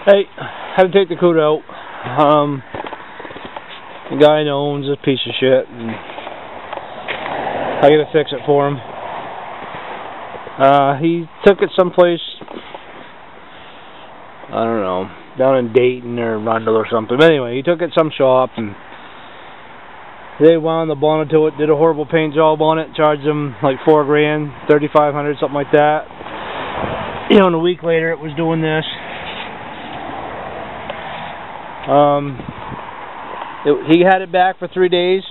Hey, had to take the coot out. The guy I know owns a piece of shit, and I gotta fix it for him. He took it someplace, I don't know, down in Dayton or Rundle or something. But anyway, he took it some shop, and they wound the bonnet to it, did a horrible paint job on it, charged him like $4 grand, $3,500, something like that. You know, and a week later it was doing this. He had it back for 3 days.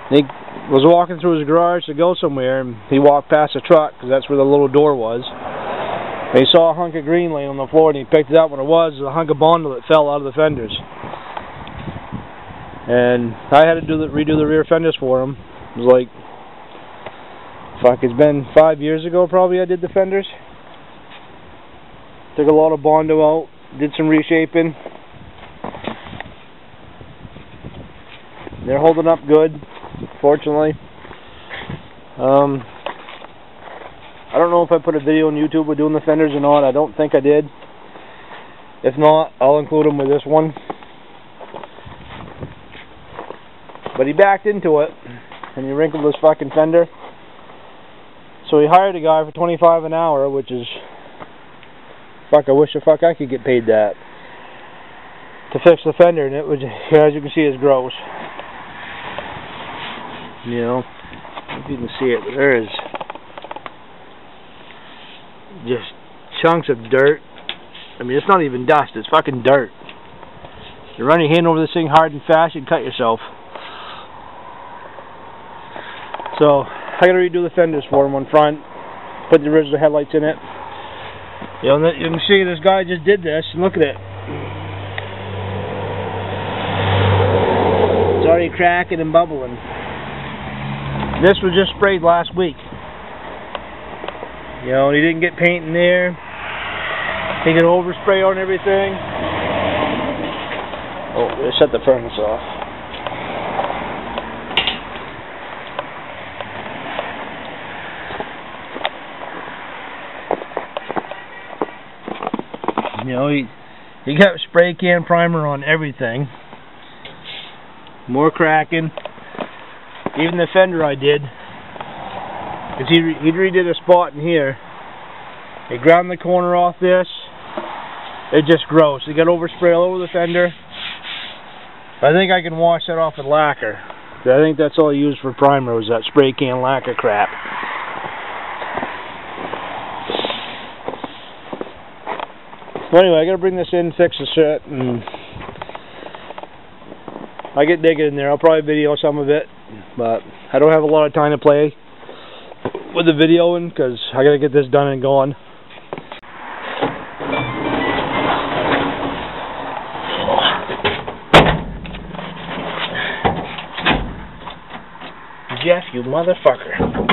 He was walking through his garage to go somewhere, and he walked past a truck, because that's where the little door was. And he saw a hunk of green laying on the floor, and he picked it up. When it was a hunk of Bondo that fell out of the fenders. And I had to redo the rear fenders for him. It was like, fuck, it's been 5 years ago probably I did the fenders. Took a lot of Bondo out, did some reshaping. They're holding up good, fortunately. I don't know if I put a video on YouTube with doing the fenders or not. I don't think I did. If not, I'll include them with this one. But he backed into it, and he wrinkled his fucking fender. So he hired a guy for $25 an hour, which is... Fuck, I wish the fuck I could get paid that. To fix the fender, and it was, as you can see, it's gross. You know, if you can see it, there is just chunks of dirt. I mean, it's not even dust, it's fucking dirt. You run your hand over this thing hard and fast, you can cut yourself. So, I gotta redo the fenders for him on front, put the original headlights in it. You know, you can see this guy just did this, and look at it. It's already cracking and bubbling. This was just sprayed last week. You know, and he didn't get paint in there. He can overspray on everything. Oh, I shut the furnace off. You know, he got spray can primer on everything. More cracking. Even the fender I did, because he redid a spot in here. He ground the corner off this. It's just gross. He got overspray all over the fender. I think I can wash that off with lacquer. I think that's all I used for primer was that spray can lacquer crap. Well, anyway, I gotta bring this in, fix the shit, and I get digging in there. I'll probably video some of it, but I don't have a lot of time to play with the videoing because I gotta get this done and going. Jeff, you motherfucker.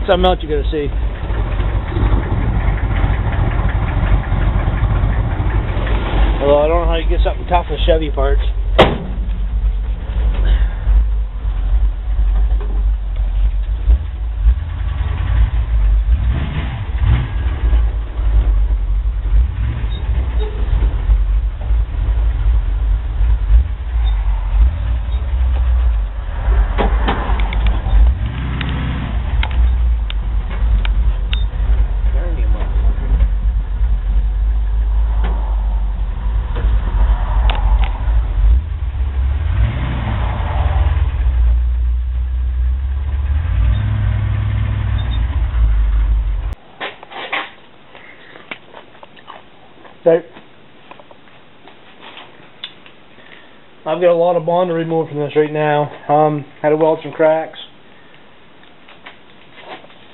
Something else you gotta see. Although I don't know how you get something tough with Chevy parts. I've got a lot of Bondo removed from this right now. Had to weld some cracks.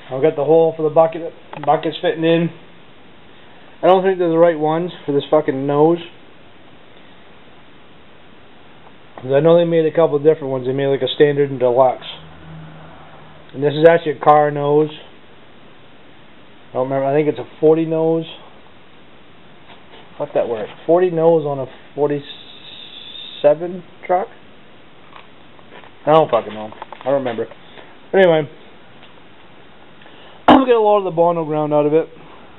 I've got the hole for the bucket's fitting in. I don't think they're the right ones for this fucking nose. Because I know they made a couple of different ones. They made like a standard and deluxe. And this is actually a car nose. I don't remember. I think it's a 40 nose. Fuck that word. 40 nose on a 47 truck? I don't fucking know. I don't remember. Anyway, I'm getting a lot of the bono ground out of it,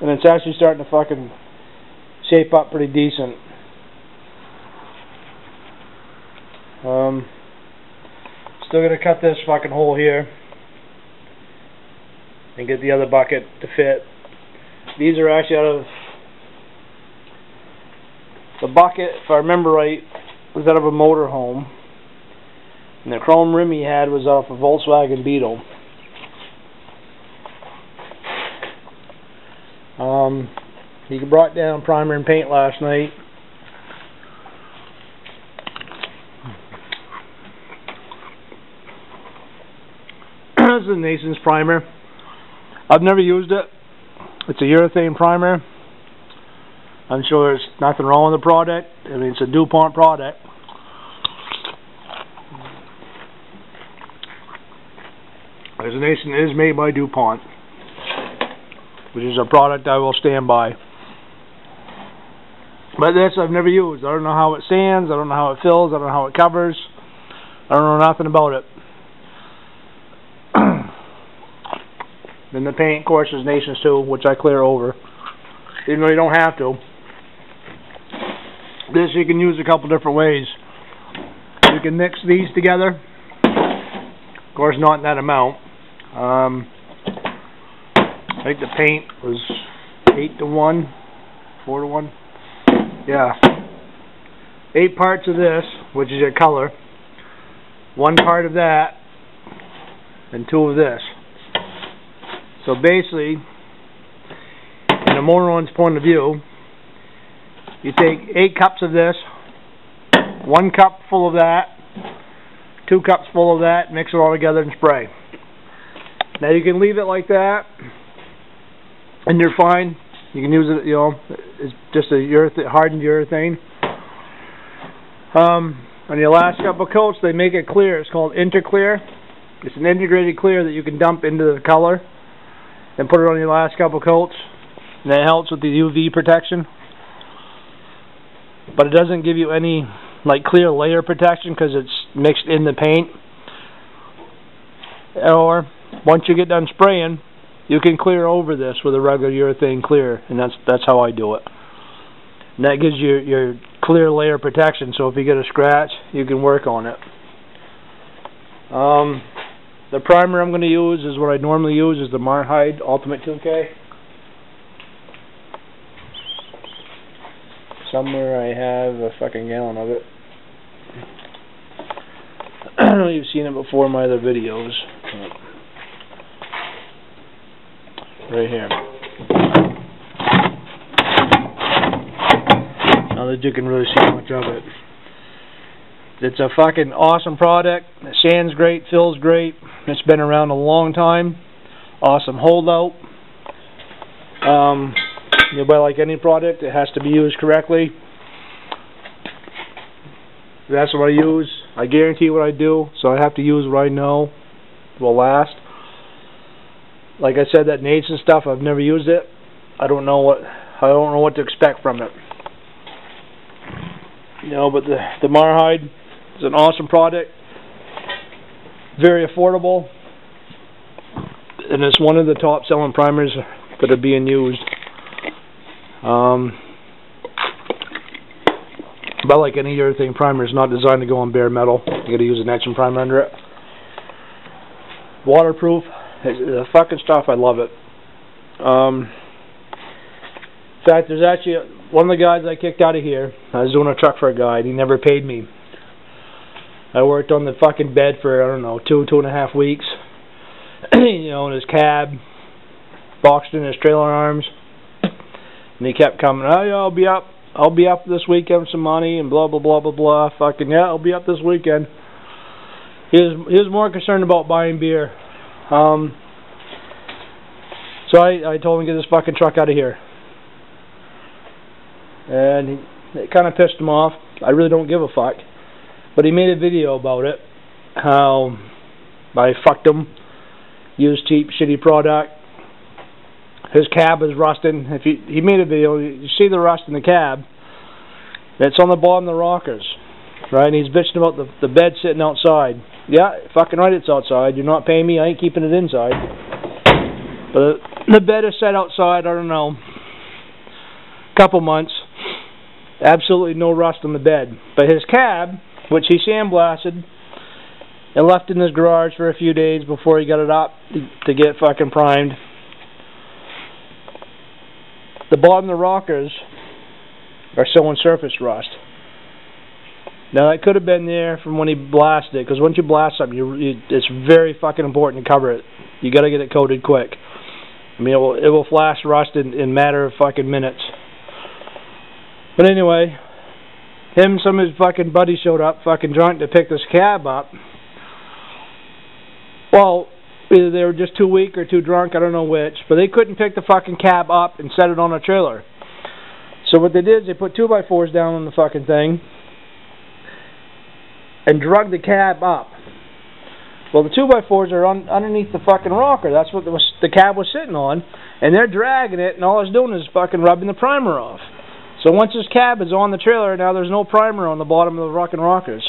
and it's actually starting to fucking shape up pretty decent. Still gonna cut this fucking hole here and get the other bucket to fit. These are actually out of the bucket, if I remember right, was out of a motorhome, and the chrome rim he had was off a Volkswagen Beetle. He brought down primer and paint last night. This is a Nason's primer. I've never used it. It's a urethane primer. I'm sure there's nothing wrong with the product. I mean, it's a DuPont product. As a Nason is made by DuPont, which is a product I will stand by. But this I've never used. I don't know how it sands. I don't know how it fills. I don't know how it covers. I don't know nothing about it. Then the paint, of course, is Nason's too, which I clear over, even though you don't have to. This you can use a couple different ways. You can mix these together. Of course, not in that amount. I think the paint was 8-to-1, 4-to-1. Yeah. 8 parts of this, which is your color. 1 part of that, and 2 of this. So basically, in a moron's point of view, you take 8 cups of this, 1 cup full of that, 2 cups full of that, mix it all together and spray. Now you can leave it like that, and you're fine. You can use it, you know, it's just a hardened urethane. On the last couple coats, they make it clear. It's called Interclear. It's an integrated clear that you can dump into the color and put it on your last couple coats, and that helps with the UV protection. But it doesn't give you any like clear layer protection because it's mixed in the paint. Or once you get done spraying, you can clear over this with a regular urethane clear, and that's how I do it. And that gives you your clear layer protection, so if you get a scratch, you can work on it. The primer I'm going to use is what I normally use, is the Marhide Ultimate 2K. Somewhere I have a fucking gallon of it. I know you've seen it before in my other videos. Right here. Now that you can really see much of it. It's a fucking awesome product. It sands great, fills great. It's been around a long time. Awesome holdout. But like any product, it has to be used correctly. That's what I use. I guarantee what I do, so I have to use what I know will last. Like I said, that Nason stuff, I've never used it. I don't know what to expect from it. You know, but the Marhide is an awesome product. Very affordable. And it's one of the top selling primers that are being used. But like any urethane primer, it's not designed to go on bare metal. You got to use an etching primer under it. Waterproof. The fucking stuff, I love it. In fact, there's actually one of the guys I kicked out of here. I was doing a truck for a guy, and he never paid me. I worked on the fucking bed for, I don't know, 2.5 weeks. You know, in his cab, boxed in his trailer arms. And he kept coming, oh yeah, I'll be up this weekend with some money, and blah, blah, blah, blah, blah. Fucking, yeah, I'll be up this weekend. He was more concerned about buying beer. So I told him to get this fucking truck out of here. And it kind of pissed him off. I really don't give a fuck. But he made a video about it. How I fucked him. Used cheap, shitty product. His cab is rusting. He made a video. You see the rust in the cab. It's on the bottom of the rockers. right? And he's bitching about the bed sitting outside. Yeah, fucking right, it's outside. You're not paying me, I ain't keeping it inside. But the bed is set outside, I don't know, couple months. Absolutely no rust on the bed. But his cab, which he sandblasted and left in his garage for a few days before he got it up to get fucking primed, the bottom of the rockers are showing surface rust. Now that could have been there from when he blasted it, because once you blast something, it's very fucking important to cover it. You got to get it coated quick. I mean, it will flash rust in a matter of fucking minutes. But anyway, him and some of his fucking buddies showed up, fucking drunk, to pick this cab up. Well, either they were just too weak or too drunk, I don't know which, but they couldn't pick the fucking cab up and set it on a trailer. So what they did is they put 2x4s down on the fucking thing and drug the cab up. Well, the 2x4s are underneath the fucking rocker. That's what the cab was sitting on, and they're dragging it, and all it's doing is fucking rubbing the primer off. So once this cab is on the trailer, now there's no primer on the bottom of the fucking rockers.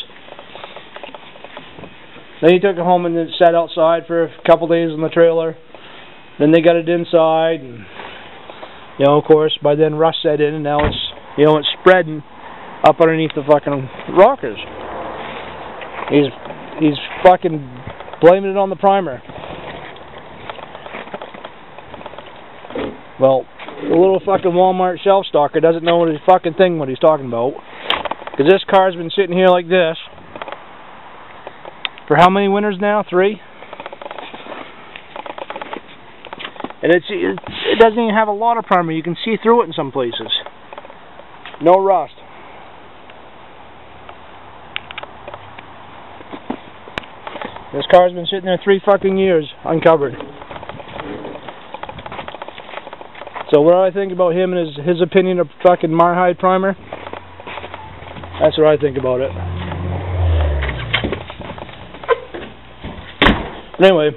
Then he took it home and it sat outside for a couple days on the trailer. Then they got it inside, and of course, by then rust set in, and now it's it's spreading up underneath the fucking rockers. He's fucking blaming it on the primer. Well, the little fucking Walmart shelf stalker doesn't know what he's talking about. Because this car's been sitting here like this for how many winters now? 3? And it doesn't even have a lot of primer. You can see through it in some places. No rust. This car's been sitting there 3 fucking years, uncovered. So what do I think about him and his opinion of fucking Marhide primer? That's what I think about it. Anyway,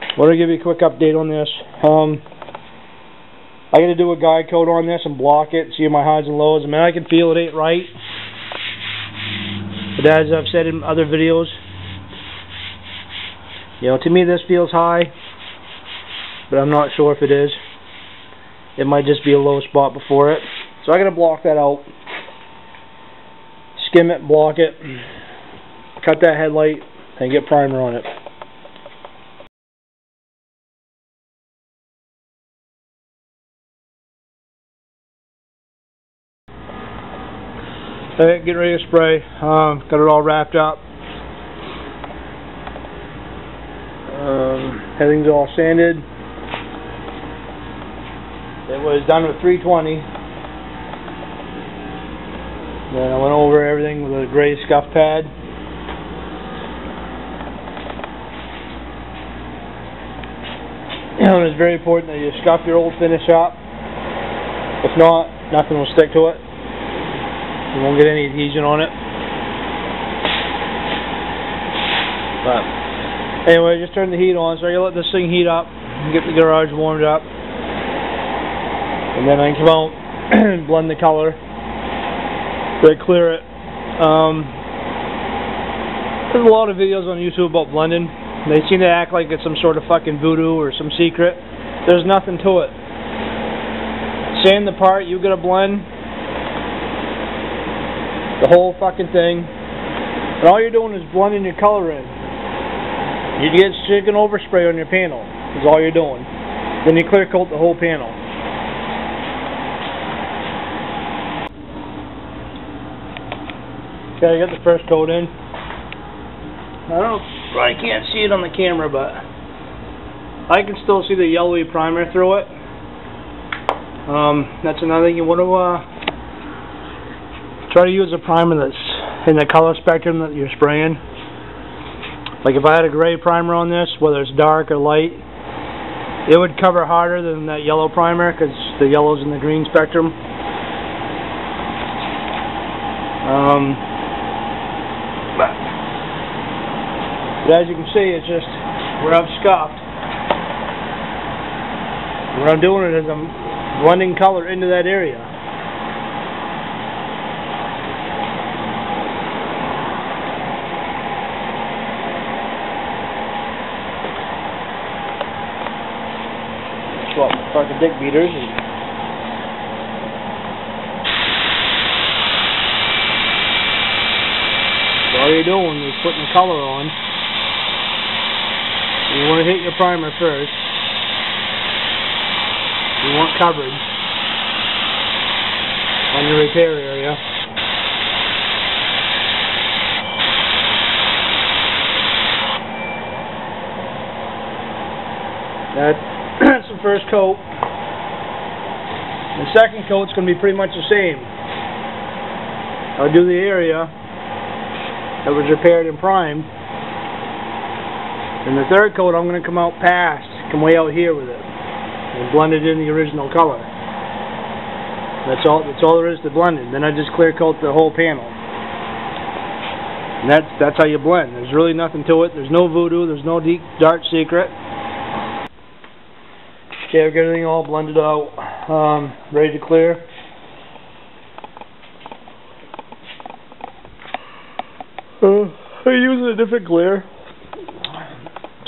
I want to give you a quick update on this. I got to do a guide code on this and block it, see my highs and lows. I mean, I can feel it ain't right. But as I've said in other videos, to me this feels high, but I'm not sure if it is. It might just be a low spot before it. So I got to block that out. Skim it, block it, cut that headlight, and get primer on it. Alright, getting ready to spray. Got it all wrapped up. Everything's all sanded. It was done with 320. Then I went over everything with a gray scuff pad. And it's very important that you scuff your old finish up. If not, nothing will stick to it. You won't get any adhesion on it. But anyway, just turn the heat on. So I gotta let this thing heat up and get the garage warmed up. And then I can come out and blend the color. So I clear it. There's a lot of videos on YouTube about blending. They seem to act like it's some sort of fucking voodoo or some secret. There's nothing to it. Sand the part, you get a blend. The whole fucking thing. And all you're doing is blending your color in. You get chicken overspray on your panel. Is all you're doing. Then you clear coat the whole panel. Okay, I got the first coat in. I can't see it on the camera, but I can still see the yellowy primer through it. That's another thing you want to try to use a primer that's in the color spectrum that you're spraying. Like if I had a gray primer on this, whether it's dark or light, it would cover harder than that yellow primer because the yellow's in the green spectrum. But as you can see, it's just where I've scuffed. What I'm doing is I'm blending color into that area. fucking dick beaters. And so all you're doing is putting the color on. You want to hit your primer first. You want coverage on your repair area. That's the first coat. The second coat's going to be pretty much the same. I'll do the area that was repaired and primed. And the third coat I'm going to come out past, come way out here with it, and blend it in the original color. That's all there is to blending. Then I just clear coat the whole panel. And that's how you blend. There's really nothing to it. There's no voodoo. There's no deep dark secret. Okay, I've got everything all blended out, ready to clear. I'm using a different clear.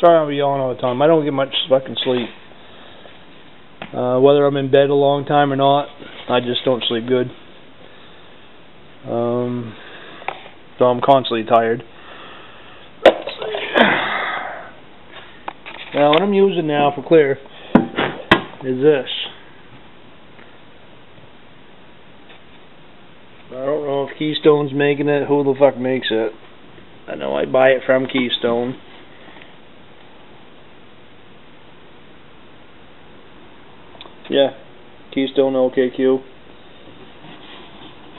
Sorry I'm yelling all the time. I don't get much fucking sleep. Whether I'm in bed a long time or not, I just don't sleep good. So I'm constantly tired. Now what I'm using now for clear is this. I don't know if Keystone's making it. Who the fuck makes it? I know I buy it from Keystone. Yeah, Keystone OKQ.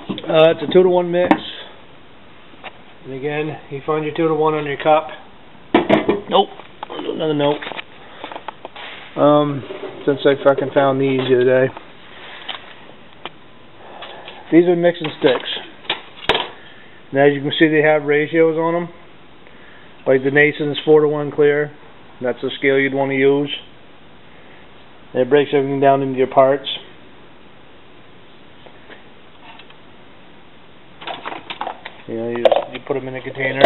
It's a 2-to-1 mix. And again, you find your 2-to-1 on your cup. Nope, another note. Since I fucking found these the other day. These are mixing sticks. And as you can see, they have ratios on them. Like the Nason's 4-to-1 clear. That's the scale you'd want to use. And it breaks everything down into your parts. You know, you put them in a container,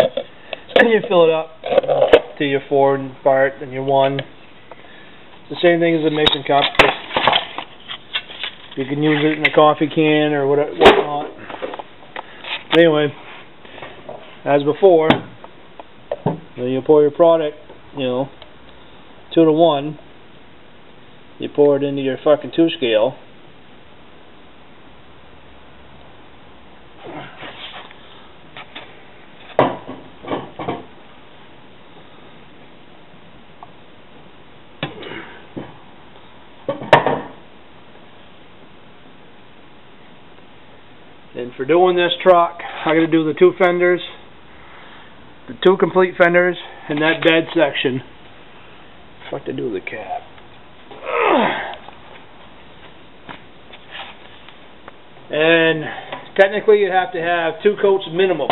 and you fill it up to your 4 part and your 1. The same thing as a mixing cup. You can use it in a coffee can or whatnot. Anyway, as before, when you pour your product, 2-to-1, you pour it into your fucking 2 scale. And for doing this truck, I got to do the 2 fenders, the 2 complete fenders, and that bed section. Fuck to do with the cab. And technically, you have to have 2 coats minimum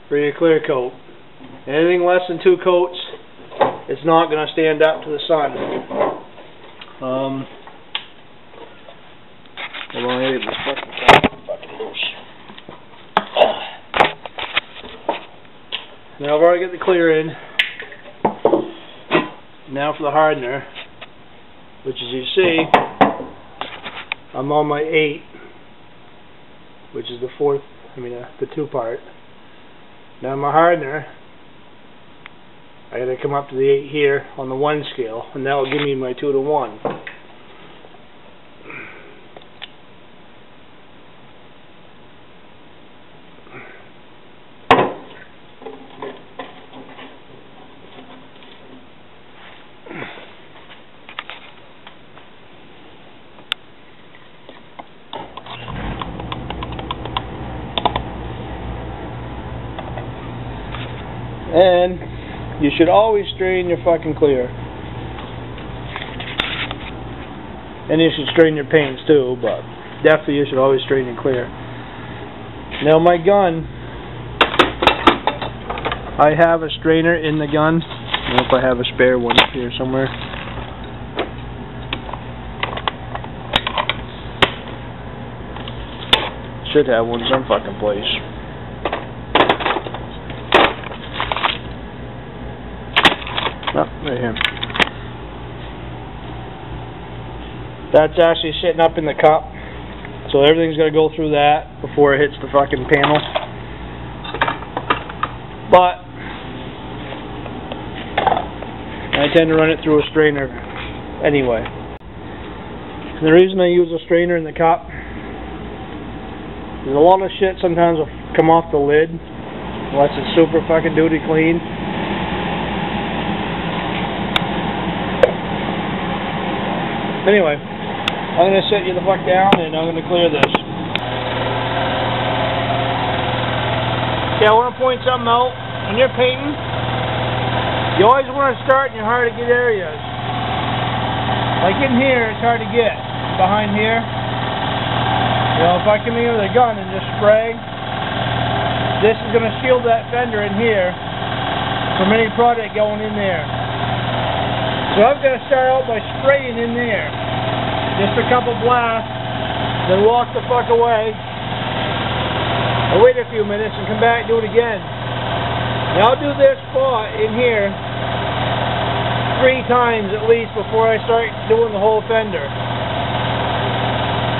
for your clear coat. Anything less than 2 coats, it's not going to stand up to the sun. Hold on, I get this fucking loose. Now I've already got the clear in. Now for the hardener, which as you see, I'm on my 8, which is the 2 part. Now my hardener, I gotta come up to the 8 here on the 1 scale, and that will give me my 2-to-1. And you should always strain your fucking clear. And you should strain your paints too, but definitely you should always strain your clear. Now my gun, I have a strainer in the gun. I don't know if I have a spare one up here somewhere. Should have one some fucking place. Oh, right here. That's actually sitting up in the cup, so everything's got to go through that before it hits the fucking panel. But I tend to run it through a strainer anyway. And the reason I use a strainer in the cup is a lot of shit sometimes will come off the lid unless it's super fucking duty clean. Anyway, I'm going to set you the fuck down and I'm going to clear this. Okay, I want to point something out. When you're painting, you always want to start in your hard to get areas. Like in here, it's hard to get. Behind here, you know, if I come in with a gun and just spray, this is going to shield that fender in here from any product going in there. So I'm going to start out by spraying in there. Just a couple blasts, then walk the fuck away. I'll wait a few minutes and come back and do it again. Now I'll do this spot in here 3 times at least before I start doing the whole fender.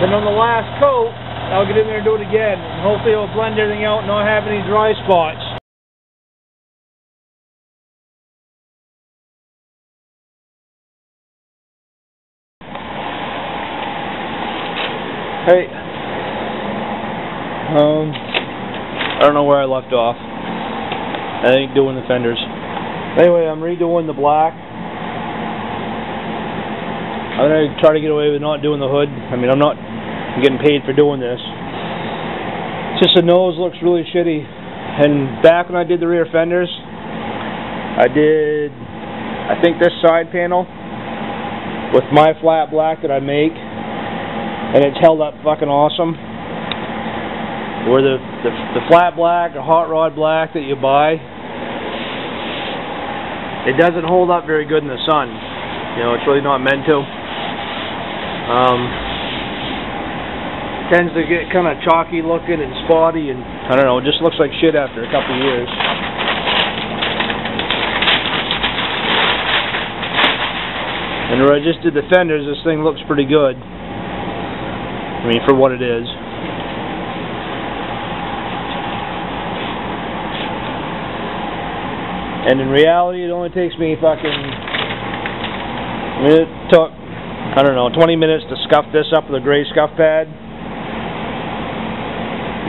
Then on the last coat, I'll get in there and do it again. And hopefully it'll blend everything out and not have any dry spots. Hey, I don't know where I left off. I think doing the fenders. Anyway, I'm redoing the black. I'm going to try to get away with not doing the hood. I mean, I'm not getting paid for doing this. It's just the nose looks really shitty. And back when I did the rear fenders, I did, I think this side panel with my flat black that I make. And it's held up fucking awesome. Where the flat black or hot rod black that you buy, it doesn't hold up very good in the sun. You know, it's really not meant to. Tends to get kind of chalky looking and spotty, and I don't know, it just looks like shit after a couple of years. And where I just did the fenders, this thing looks pretty good. I mean, for what it is. And in reality, it only takes me fucking... I mean, it took, I don't know, 20 minutes to scuff this up with a gray scuff pad.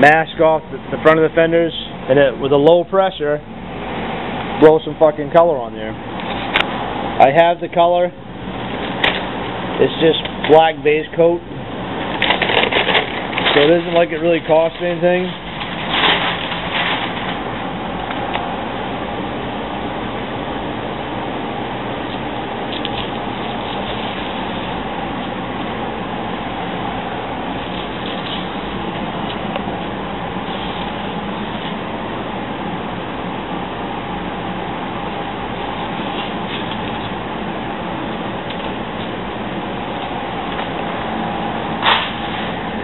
Mask off the front of the fenders, and it, with a low pressure, blow some fucking color on there. I have the color. It's just black base coat. So it isn't like it really costs anything.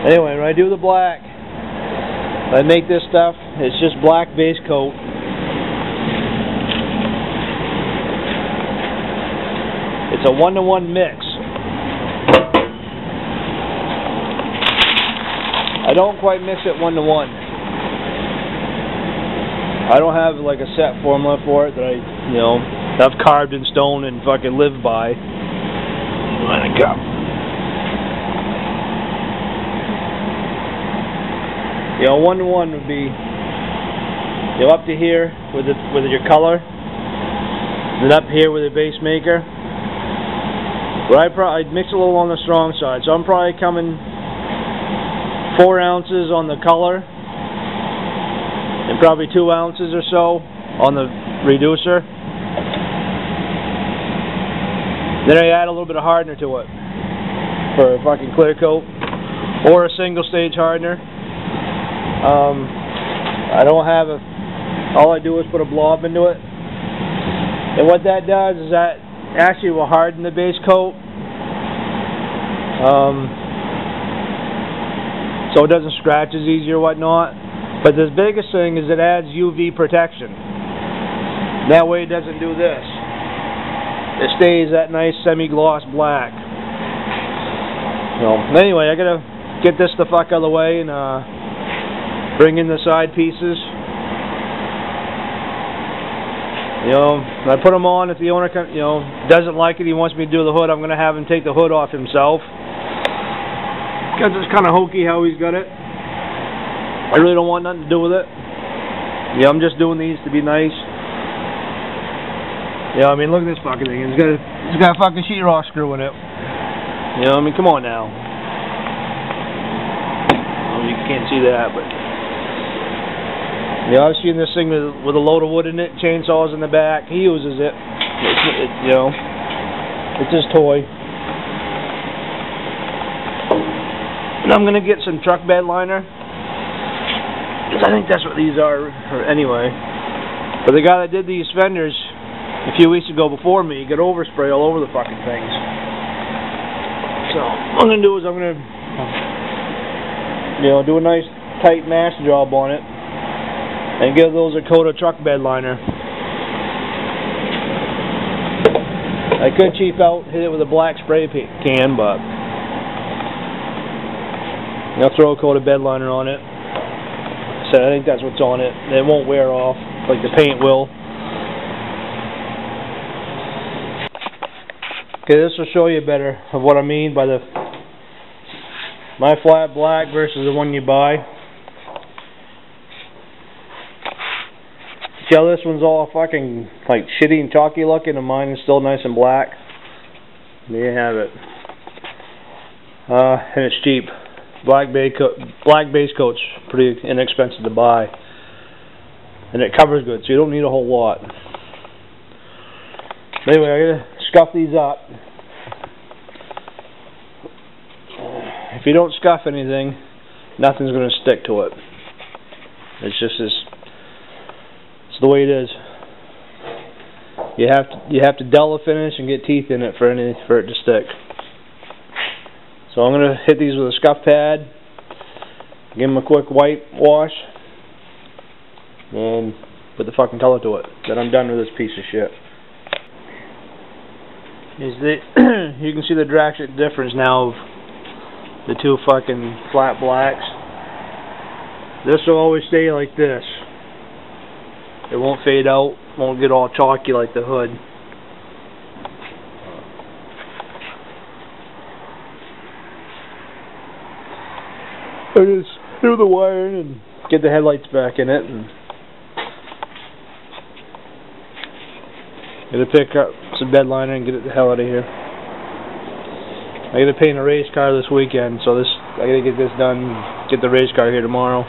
Anyway, when I do the black, I make this stuff, it's just black base coat. It's a 1-to-1 mix. I don't quite mix it 1-to-1. I don't have like a set formula for it that I've carved in stone and fucking live by. Let it go. You know, 1-to-1 would be, you know, up to here with your color, then up here with your base maker. But I'd mix a little on the strong side, so I'm probably coming 4 ounces on the color, and probably 2 ounces or so on the reducer. Then I add a little bit of hardener to it for a fucking clear coat, or a single stage hardener. I don't have all I do is put a blob into it, and what that does is that actually will harden the base coat, so it doesn't scratch as easy or whatnot. But the biggest thing is it adds UV protection. That way it doesn't do this. It stays that nice semi-gloss black. So, anyway, I gotta get this the fuck out of the way and bring in the side pieces. You know, I put them on. If the owner, doesn't like it, he wants me to do the hood, I'm gonna have him take the hood off himself. Because it's kind of hokey how he's got it. I really don't want nothing to do with it. Yeah, I'm just doing these to be nice. Yeah, I mean, look at this fucking thing. It's got a fucking sheetrock screw in it. You know, I mean, come on now. Well, you can't see that, but yeah, I've seen this thing with a load of wood in it, chainsaws in the back. He uses it. You know, it's his toy. And I'm gonna get some truck bed liner. I think that's what these are, anyway. But the guy that did these fenders a few weeks ago before me got overspray all over the fucking things. So what I'm gonna do is I'm gonna, do a nice tight mask job on it and give those a coat of truck bed liner. I could cheap out, hit it with a black spray can, but I'll throw a coat of bed liner on it. So I think that's what's on it. It won't wear off like the paint will. Okay, this will show you better of what I mean by my flat black versus the one you buy. See how this one's all fucking like shitty and chalky looking, and mine is still nice and black. There you have it. And it's cheap. Black base coat's pretty inexpensive to buy, and it covers good, so you don't need a whole lot. Anyway, I gotta scuff these up. If you don't scuff anything, nothing's gonna stick to it. It's just it's the way it is. You have to dull the finish and get teeth in it for it to stick. So I'm going to hit these with a scuff pad, give them a quick white wash, and put the fucking color to it. Then I'm done with this piece of shit. You can see the drastic difference now of the two fucking flat blacks. This will always stay like this. It won't fade out, won't get all chalky like the hood. I just do the wiring and get the headlights back in it, and gotta pick up some bed liner and get it the hell out of here. I gotta paint a race car this weekend, so I gotta get this done, get the race car here tomorrow.